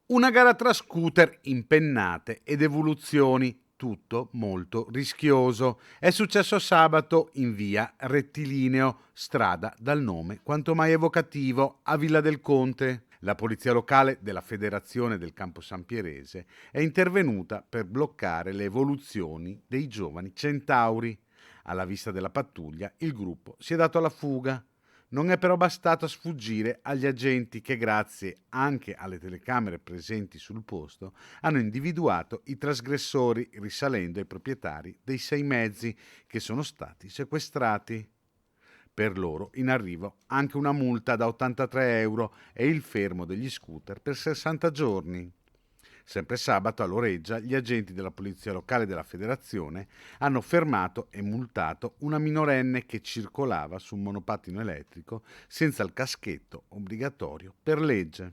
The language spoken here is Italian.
Una gara tra scooter, impennate ed evoluzioni, tutto molto rischioso. È successo sabato in via Rettilineo, strada dal nome quanto mai evocativo, a Villa del Conte. La polizia locale della Federazione del Campo San Pierese è intervenuta per bloccare le evoluzioni dei giovani centauri. Alla vista della pattuglia, il gruppo si è dato alla fuga. Non è però bastato a sfuggire agli agenti che, grazie anche alle telecamere presenti sul posto, hanno individuato i trasgressori risalendo ai proprietari dei 6 mezzi che sono stati sequestrati. Per loro in arrivo anche una multa da 83 euro e il fermo degli scooter per 60 giorni. Sempre sabato a Loreggia gli agenti della polizia locale della federazione hanno fermato e multato una minorenne che circolava su un monopattino elettrico senza il caschetto obbligatorio per legge.